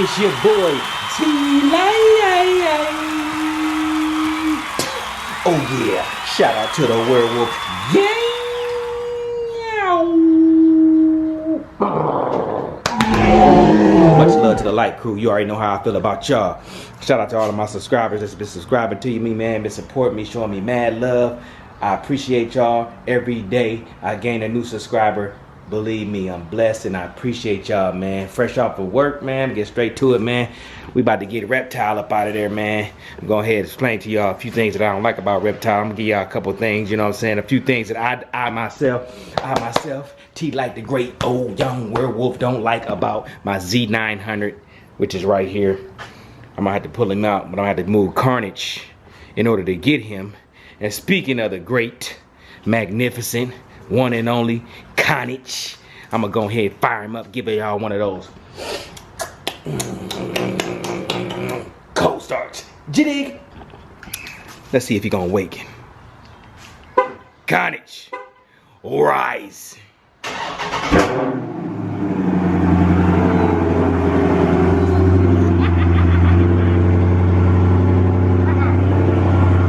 It's your boy, Tlites. Oh yeah, shout out to the werewolf. Yeah. Much love to the light crew. You already know how I feel about y'all. Shout out to all of my subscribers that's been subscribing to me, man. Been supporting me, showing me mad love. I appreciate y'all. Every day I gain a new subscriber. Believe me, I'm blessed and I appreciate y'all, man. Fresh off of work, man. Get straight to it, man. We about to get Reptile up out of there, man. I'm going ahead and explain to y'all a few things that I don't like about Reptile. I'm gonna give y'all a couple things, you know what I'm saying? A few things that I myself, T like the great old young werewolf don't like about my Z900, which is right here. I'm gonna have to pull him out, but I'm gonna have to move Carnage in order to get him. And speaking of the great, magnificent, one and only Carnage, I'm gonna go ahead and fire him up, give y'all one of those cold starts. Jig. Let's see if he gonna awaken. Carnage, rise.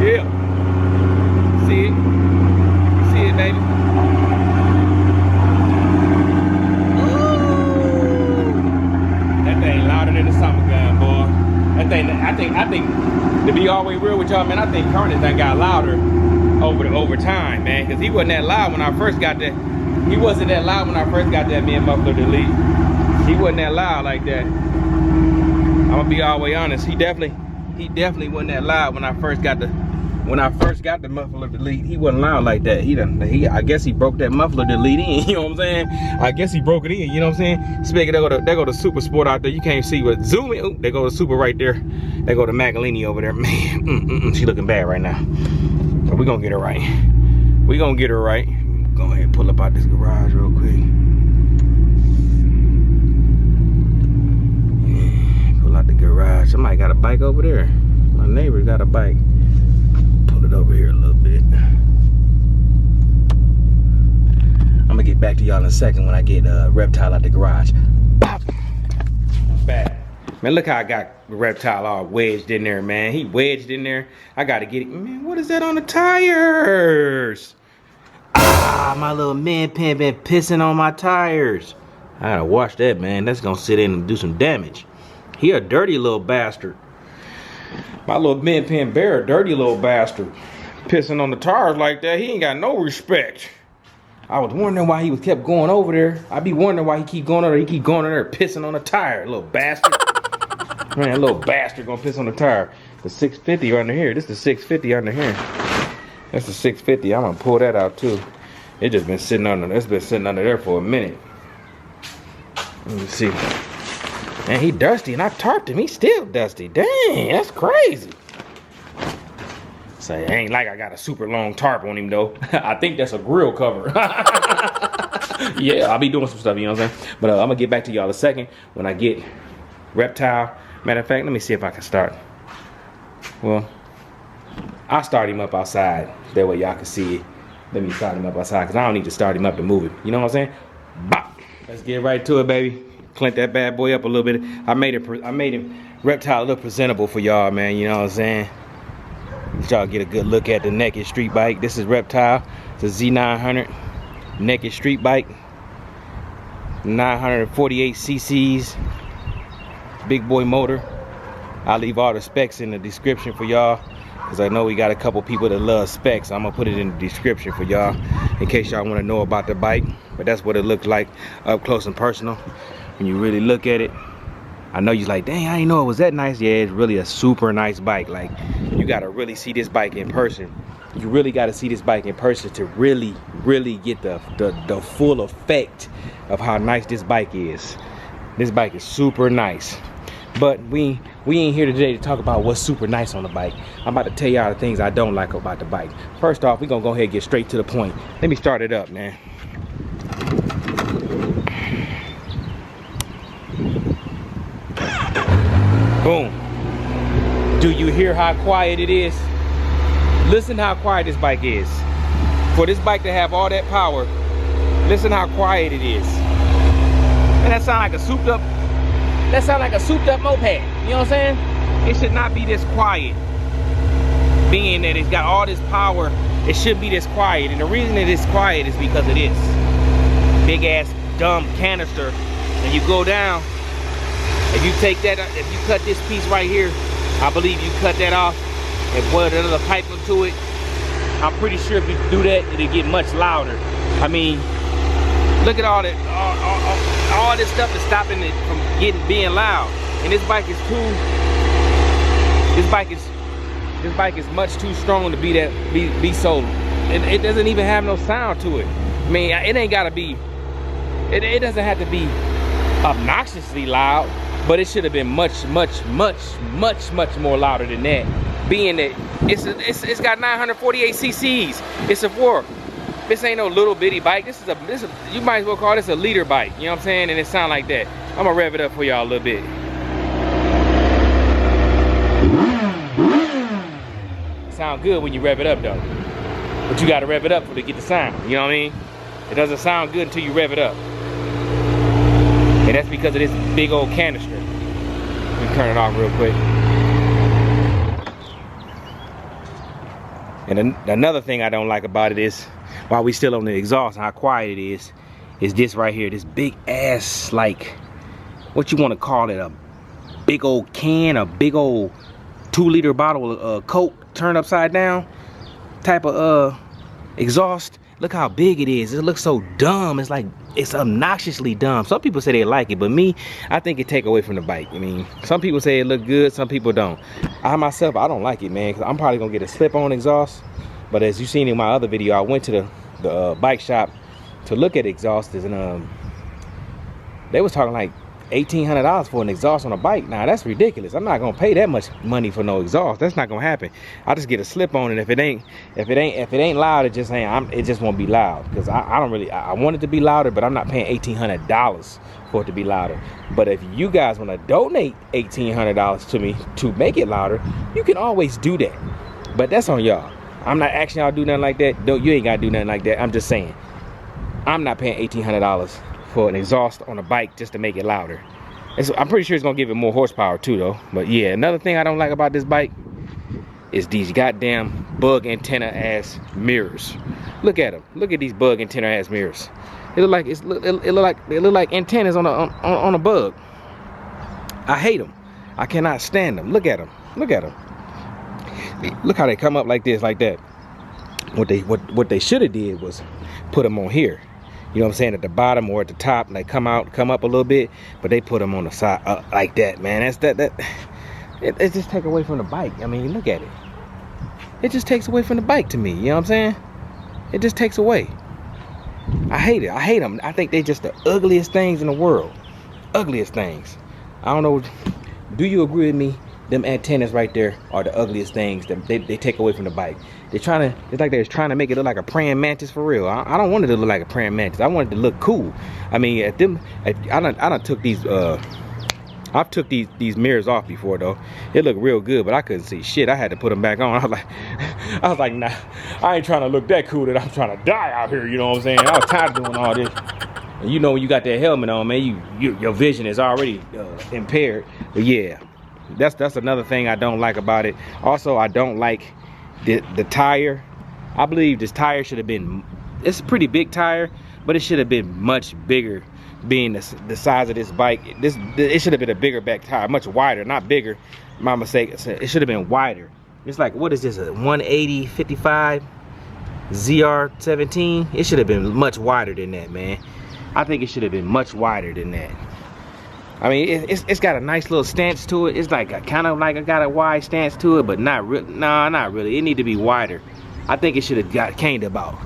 Yeah. See it? See it, baby? That thing louder than the summer gun, boy. That thing, I think, to be all the way real with y'all, man, I think Carnage done got louder over time, man, because he wasn't that loud when I first got that. He wasn't that loud when I first got that muffler delete. He wasn't that loud like that. I'm gonna be all the way honest. He definitely wasn't that loud when I first got the muffler delete. He wasn't loud like that. I guess he broke that muffler delete in, you know what I'm saying? I guess he broke it in, you know what I'm saying? Speaking, there go the Super Sport out there. You can't see what zoom in. Ooh, there go the Super right there. There go the Magalini over there. Man, she looking bad right now. But we gonna get her right. We gonna get her right. Go ahead and pull up out this garage real quick. Yeah, pull out the garage. Somebody got a bike over there. My neighbor got a bike. Pull it over here a little bit. I'm gonna get back to y'all in a second when I get Reptile out the garage. Pop. Back. Man, look how I got Reptile all wedged in there, man. He wedged in there. I gotta get it. Man, what is that on the tires? Ah, my little man pen been pissing on my tires. I gotta wash that, man. That's gonna sit in and do some damage. He a dirty little bastard. My little man pen bear, a dirty little bastard. Pissing on the tires like that, he ain't got no respect. I was wondering why he kept going over there. I be wondering why he keep going over there. He keep going over there pissing on the tire, little bastard. Man, that little bastard gonna piss on the tire. The 650 under here. This is the 650 under here. That's the 650. I'm gonna pull that out too. It just been sitting under. It's been sitting under there for a minute. Let me see. Man, he dusty, and I tarped him. He's still dusty. Dang, that's crazy. Say, ain't like I got a super long tarp on him though. I think that's a grill cover. Yeah, I'll be doing some stuff, you know what I'm saying? But I'm gonna get back to y'all in a second when I get Reptile. Matter of fact, let me see if I can start. Well, I'll start him up outside. That way y'all can see it. Let me start him up outside, because I don't need to start him up to move it. You know what I'm saying? Bop. Let's get right to it, baby. Clink that bad boy up a little bit. I made him Reptile look presentable for y'all, man. You know what I'm saying? Let y'all get a good look at the naked street bike. This is Reptile. It's a Z900 naked street bike. 948 cc's. Big boy motor. I'll leave all the specs in the description for y'all, because I know we got a couple people that love specs. I'm gonna put it in the description for y'all in case y'all want to know about the bike. But that's what it looks like up close and personal when you really look at it. I know you're like, dang, I didn't know it was that nice. Yeah, it's really a super nice bike. Like, you gotta really see this bike in person. You really gotta see this bike in person to really get the full effect of how nice this bike is. This bike is super nice. But we ain't here today to talk about what's super nice on the bike. I'm about to tell y'all the things I don't like about the bike. First off, we're gonna go ahead and get straight to the point. Let me start it up, man. Boom. Do you hear how quiet it is? Listen how quiet this bike is. For this bike to have all that power, listen how quiet it is. And that sound like a souped up That sound like a souped up moped. You know what I'm saying? It should not be this quiet. Being that it's got all this power, it shouldn't be this quiet. And the reason it is quiet is because of this big ass dumb canister. And you go down, if you take that, if you cut this piece right here, I believe you cut that off and boil another pipe into it. I'm pretty sure if you do that, it'll get much louder. I mean, look at all that, all this stuff is stopping it from being loud. And this bike is this bike is much too strong to be so. It doesn't even have no sound to it. I mean, it ain't gotta be. It doesn't have to be obnoxiously loud, but it should have been much more louder than that. Being that it's got 948 cc's. It's a 4. This ain't no little bitty bike. This is you might as well call this a liter bike. You know what I'm saying? And it sound like that. I'm gonna rev it up for y'all a little bit. Sound good when you rev it up though, but you got to rev it up to get the sound. You know what I mean? It doesn't sound good until you rev it up, and that's because of this big old canister. Let me turn it off real quick. And another thing I don't like about it is, while we still on the exhaust and how quiet it is this right here, this big ass, like, what you want to call it, a big old can, a big old 2-liter bottle of Coke turned upside down type of exhaust. Look how big it is. It looks so dumb. It's like, it's obnoxiously dumb. Some people say they like it, but me, I think it take away from the bike. I mean, some people say it look good, some people don't. I myself, I don't like it, man, because I'm probably gonna get a slip-on exhaust. But as you seen in my other video, I went to the bike shop to look at exhausts, and they was talking like $1,800 for an exhaust on a bike. Now that's ridiculous. I'm not gonna pay that much money for no exhaust. That's not gonna happen. I just get a slip on, and if it ain't loud, it just ain't. It just won't be loud, because I don't really. I want it to be louder, but I'm not paying $1,800 for it to be louder. But if you guys want to donate $1,800 to me to make it louder, you can always do that. But that's on y'all. I'm not asking y'all to do nothing like that. You ain't gotta do nothing like that. I'm just saying, I'm not paying $1,800 for an exhaust on a bike just to make it louder. I'm pretty sure it's gonna give it more horsepower too though. But yeah, another thing I don't like about this bike is these goddamn bug antenna ass mirrors. Look at them. Look at these bug antenna ass mirrors. It look like antennas on a bug. I hate them. I cannot stand them. Look at them. Look at them. Look how they come up like this, like that. What they should have did was put them on here. You know what I'm saying, at the bottom or at the top, and they come up a little bit, but they put them on the side like that, man. It just take away from the bike. I mean, look at it. It just takes away from the bike to me. You know what I'm saying? It just takes away. I hate it. I hate them. I think they just the ugliest things in the world. Ugliest things. I don't know. Do you agree with me? Them antennas right there are the ugliest things that they take away from the bike. It's like they're trying to make it look like a praying mantis for real. I don't want it to look like a praying mantis. I want it to look cool. I mean, I done took these I've took these mirrors off before though. It looked real good, but I couldn't see shit. I had to put them back on. I was like, nah, I ain't trying to look that cool that I'm trying to die out here, you know what I'm saying? I was tired of doing all this. And you know, when you got that helmet on, man, your vision is already impaired. But yeah, that's another thing I don't like about it. Also, I don't like the tire. I believe this tire should have been, it's a pretty big tire, but it should have been much bigger, being the size of this bike. It should have been a bigger back tire, much wider, not bigger. My mistake. It should have been wider. It's like, what is this, a 180 55 ZR17? It should have been much wider than that, man. I think it should have been much wider than that. I mean, it's got a nice little stance to it. It's like kind of like got a wide stance to it, but not really. Nah, not really. It need to be wider. I think it should have came about.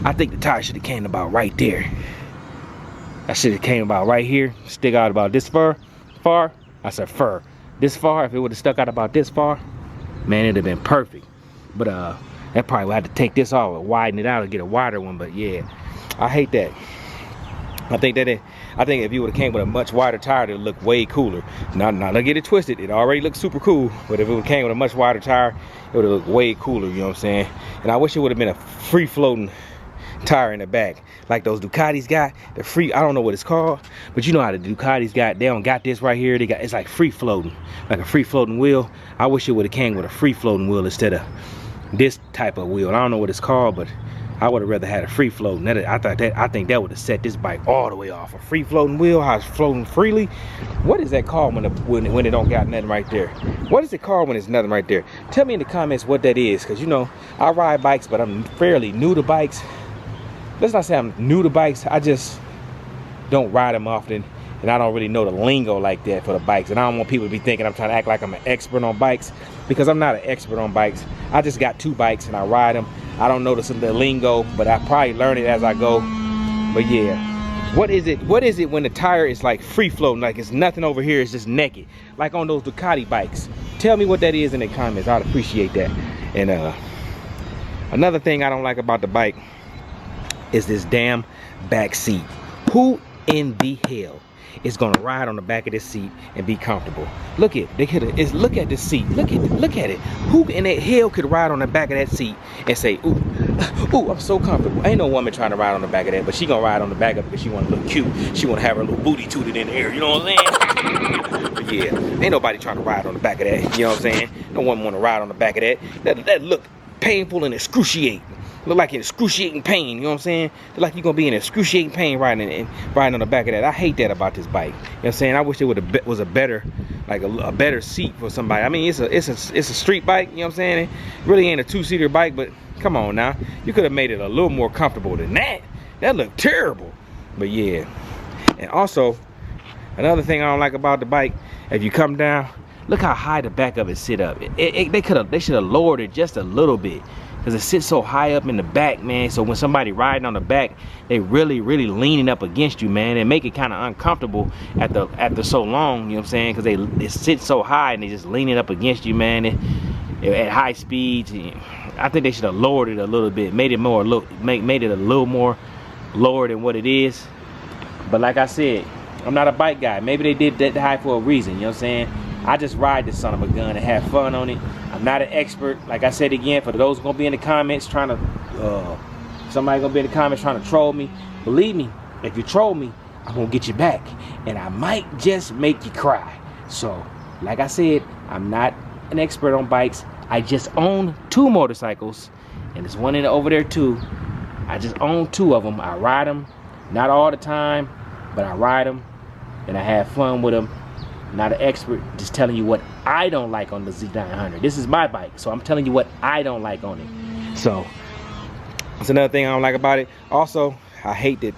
I think the tire should have came about right there. That should have came about right here. Stick out about this far. I said fur. This far. If it would have stuck out about this far, man, it'd have been perfect. But that probably would have to take this off and widen it out and get a wider one. But yeah, I hate that. I think if you would have came with a much wider tire, it would look way cooler. Now don't get it twisted. It already looks super cool, but if it came with a much wider tire, it would have looked way cooler. You know what I'm saying? And I wish it would have been a free floating tire in the back, like those Ducatis got. The free, I don't know what it's called, but you know how the Ducatis got. They don't got this right here. They got, it's like free floating, like a free floating wheel. I wish it would have came with a free floating wheel instead of this type of wheel. I don't know what it's called, but I would have rather had a free floating. I think that would have set this bike all the way off. A free floating wheel, how it's floating freely. What is that called when it don't got nothing right there? What is it called when it's nothing right there? Tell me in the comments what that is, because you know I ride bikes, but I'm fairly new to bikes. Let's not say I'm new to bikes. I just don't ride them often, and I don't really know the lingo like that for the bikes. And I don't want people to be thinking I'm trying to act like I'm an expert on bikes, because I'm not an expert on bikes. I just got 2 bikes and I ride them. I don't know the lingo, but I probably learn it as I go. But yeah, what is it when the tire is like free floating, like it's nothing over here, it's just naked, like on those Ducati bikes? Tell me what that is in the comments. I'd appreciate that. And another thing I don't like about the bike is this damn back seat. Who in the hell is gonna ride on the back of this seat and be comfortable? Look at look at this seat. Look at it. Who in the hell could ride on the back of that seat and say, ooh, I'm so comfortable? Ain't no woman trying to ride on the back of that, but she gonna ride on the back of it because she want to look cute. She want to have her little booty tooted in the air. You know what I'm saying? But yeah, ain't nobody trying to ride on the back of that. You know what I'm saying? No one want to ride on the back of that. That look painful and excruciating. Look like in excruciating pain, you know what I'm saying? Look like you're gonna be in excruciating pain riding on the back of that. I hate that about this bike. You know what I'm saying? I wish it was a better, like a better seat for somebody. I mean, it's a street bike, you know what I'm saying? It really ain't a 2-seater bike, but come on now. You could have made it a little more comfortable than that. That looked terrible. But yeah. And also, another thing I don't like about the bike, if you come down, look how high the back of it sit up. They should have lowered it just a little bit, because it sits so high up in the back, man. So when somebody riding on the back, they really leaning up against you, man, and make it kind of uncomfortable after so long, you know what I'm saying? Because it sits so high and they just leaning up against you, man, at high speeds. I think they should have lowered it a little bit, made it a little more lower than what it is. But like I said, I'm not a bike guy. Maybe they did that high for a reason, you know what I'm saying? I just ride this son of a gun and have fun on it. I'm not an expert. Like I said again, for those gonna be in the comments trying to, somebody gonna be in the comments trying to troll me. Believe me, if you troll me, I'm gonna get you back, and I might just make you cry. So, like I said, I'm not an expert on bikes. I just own 2 motorcycles, and there's one over there too. I just own 2 of them. I ride them, not all the time, but I ride them, and I have fun with them. Not an expert, just telling you what I don't like on the Z900. This is my bike, so I'm telling you what I don't like on it. So that's another thing I don't like about it. Also, I hate that.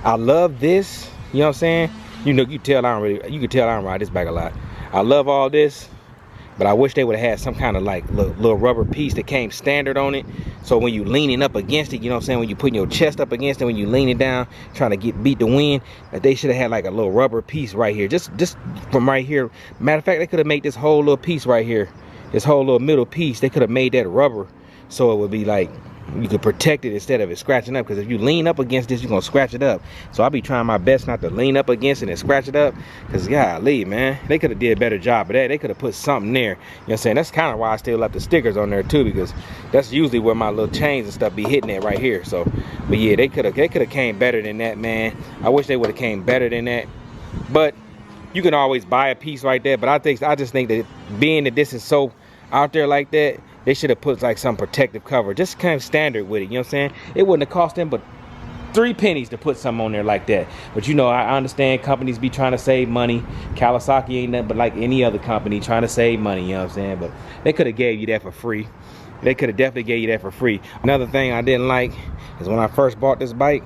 I love this, you know what I'm saying? You can tell I don't ride this bike a lot. I love all this, but I wish they would have had some kind of like little rubber piece that came standard on it. So when you leaning up against it, you know what I'm saying, when you putting your chest up against it, when you leaning down trying to beat the wind, that they should have had like a little rubber piece right here, just from right here. Matter of fact, they could have made this whole little piece right here, this whole little middle piece, they could have made that rubber, so it would be like you could protect it instead of it scratching up. Because if you lean up against this, you're gonna scratch it up. So I'll be trying my best not to lean up against it and scratch it up, because golly, man, they could have did a better job of that. They could have put something there, you know what I'm saying? That's kind of why I still left the stickers on there too, because that's usually where my little chains and stuff be hitting it right here. So, but yeah, they could have came better than that, man. I wish they would have came better than that. But you can always buy a piece right there. But I just think that being that this is so out there like that, they should have put like some protective cover, just kind of standard with it, you know what I'm saying? It wouldn't have cost them but 3 pennies to put something on there like that. But you know, I understand companies be trying to save money. Kawasaki ain't nothing but like any other company trying to save money, you know what I'm saying? But they could have gave you that for free. They could have definitely gave you that for free. Another thing I didn't like is when I first bought this bike,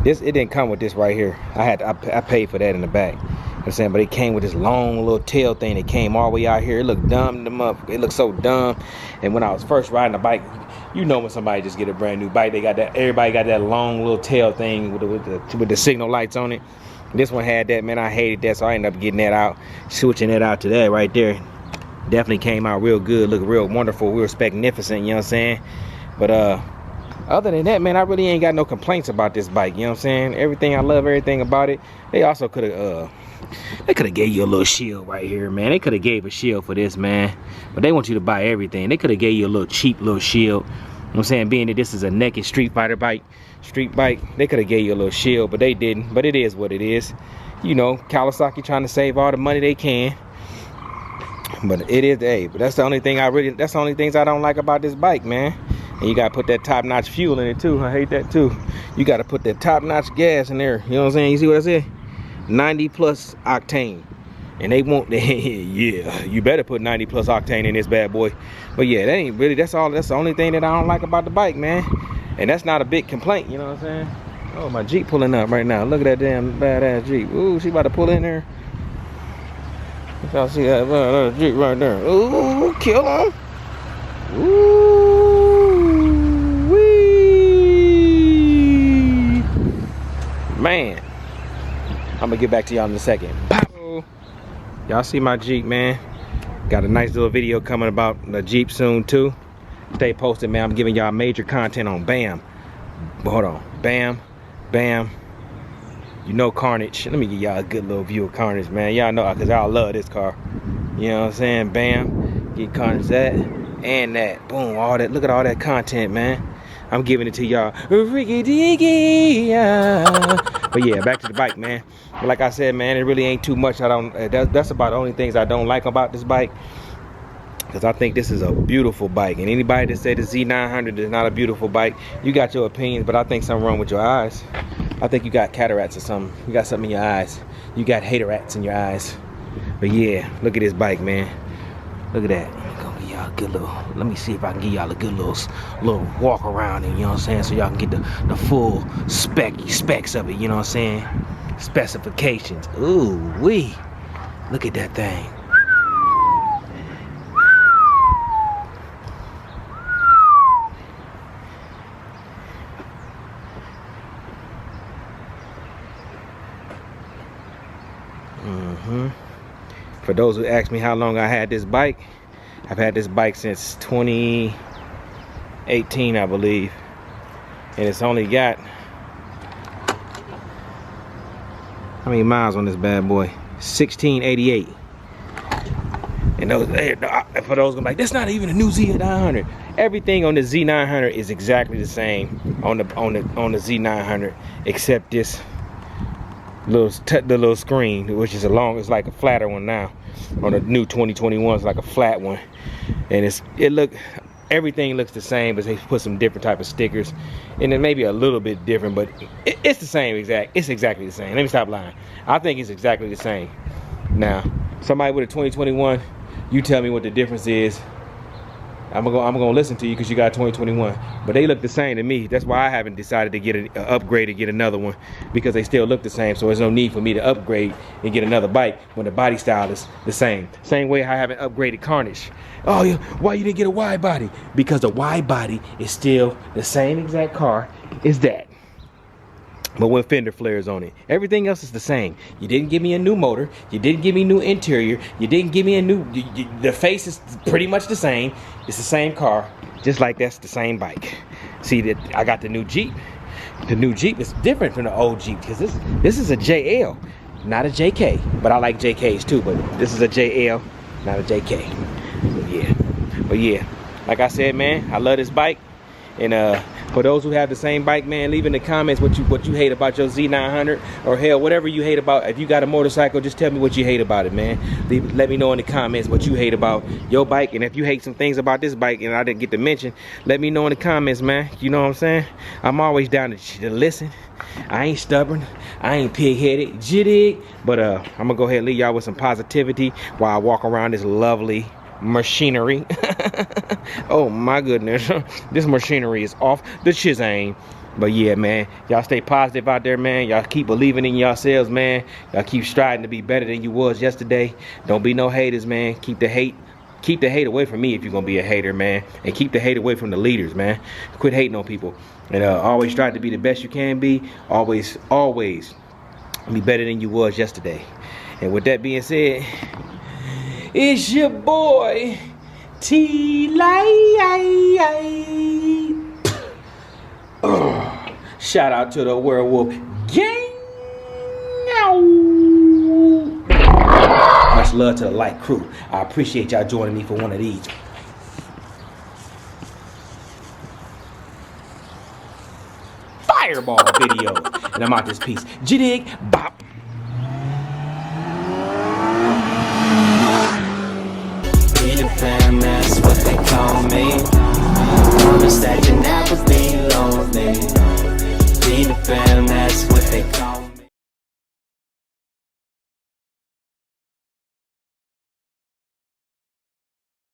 it didn't come with this right here. I paid for that in the back. You know what I'm saying? But it came with this long little tail thing that came all the way out here. It looked dumb to them up. It looked so dumb. And when I was first riding a bike, you know when somebody just get a brand new bike, they got that, everybody got that long little tail thing with the signal lights on it. This one had that, man. I hated that, so I ended up getting that out, switching that out to that right there. Definitely came out real good, looked real wonderful, real magnificent, you know what I'm saying? But other than that, man, I really ain't got no complaints about this bike, you know what I'm saying? Everything, I love everything about it. They also could have they could have gave you a little shield right here, man. They could have gave a shield for this, man. But they want you to buy everything. They could have gave you a little cheap little shield. You know what I'm saying? Being that this is a naked Street Fighter bike, street bike. They could have gave you a little shield, but they didn't. But it is what it is. You know, Kawasaki trying to save all the money they can. But it is, hey, but that's the only thing that's the only things I don't like about this bike, man. And you gotta put that top-notch fuel in it too. I hate that too. You gotta put that top-notch gas in there. You know what I'm saying? You see what I said? 90 plus octane. And they want, yeah, you better put 90 plus octane in this bad boy. But yeah, that ain't really, that's the only thing that I don't like about the bike, man. And that's not a big complaint, you know what I'm saying? Oh, my Jeep pulling up right now. Look at that damn badass Jeep. Ooh, she about to pull in there. Y'all see that Jeep right there. Ooh, kill him. Ooh, wee. Man, I'm gonna get back to y'all in a second. Y'all see my Jeep, man. Got a nice little video coming about the Jeep soon too. Stay posted, man. I'm giving y'all major content on Bam. But hold on, Bam, Bam. You know Carnage. Let me give y'all a good little view of Carnage, man. Y'all know, cause y'all love this car. You know what I'm saying? Bam. Get Carnage that and that. Boom. All that. Look at all that content, man. I'm giving it to y'all. But yeah, back to the bike, man. But like I said, man, it really ain't too much. That's about the only things I don't like about this bike. Because I think this is a beautiful bike. And anybody that said the Z900 is not a beautiful bike, you got your opinions, but I think something wrong with your eyes. I think you got cataracts or something. You got something in your eyes. You got haterats in your eyes. But yeah, look at this bike, man. Look at that. Gonna give y'all a good little, let me see if I can give y'all a good little walk around it, you know what I'm saying? So y'all can get the full specs of it, you know what I'm saying? Specifications. Ooh wee. Look at that thing. For those who ask me how long I had this bike, I've had this bike since 2018, I believe. And it's only got, how many miles on this bad boy? 1688. And those, for those who are like, that's not even a new Z900. Everything on the Z900 is exactly the same on the Z900, except this the little screen, which is it's like a flatter one now. On the new 2021, it's like a flat one, and everything looks the same, but they put some different type of stickers, and it may be a little bit different, but it's the same it's exactly the same. Let me stop lying. I think it's exactly the same. Now, somebody with a 2021, you tell me what the difference is. I'm gonna listen to you because you got 2021, but they look the same to me. That's why I haven't decided to get an upgrade and get another one, because they still look the same. So there's no need for me to upgrade and get another bike when the body style is the same. Same way I haven't upgraded Carnage. Oh, why you didn't get a wide body? Because the wide body is still the same exact car as that, but with fender flares on it. Everything else is the same. You didn't give me a new motor. You didn't give me new interior. You didn't give me a new, the face is pretty much the same. It's the same car, just like that's the same bike. See that I got the new Jeep. The new Jeep is different from the old Jeep, because this is a JL, not a JK. But I like JKs too, but this is a JL, not a JK. But yeah, like I said, man, I love this bike. And for those who have the same bike, man, leave in the comments what you hate about your Z900, or hell, whatever you hate about. If you got a motorcycle, just tell me what you hate about it, man. Let me know in the comments what you hate about your bike, and if you hate some things about this bike and I didn't get to mention, let me know in the comments, man. You know what I'm saying? I'm always down to listen. I ain't stubborn. I ain't pig-headed. Jittig. But I'm gonna go ahead and leave y'all with some positivity while I walk around this lovely machinery. Oh my goodness, this machinery is off the chisane. But yeah, man, y'all stay positive out there, man. Y'all keep believing in yourselves, man. Y'all keep striving to be better than you was yesterday. Don't be no haters, man. Keep the hate away from me if you're gonna be a hater, man. And keep the hate away from the leaders, man. Quit hating on people, and always strive to be the best you can be. Always be better than you was yesterday. And with that being said, it's your boy Tlites. Shout out to the werewolf gang. Much love to the light crew. I appreciate y'all joining me for one of these. Fire! fireball video. And I'm out this piece. G-dig, bop. Be the fam, that's what they call me. Promise that you never be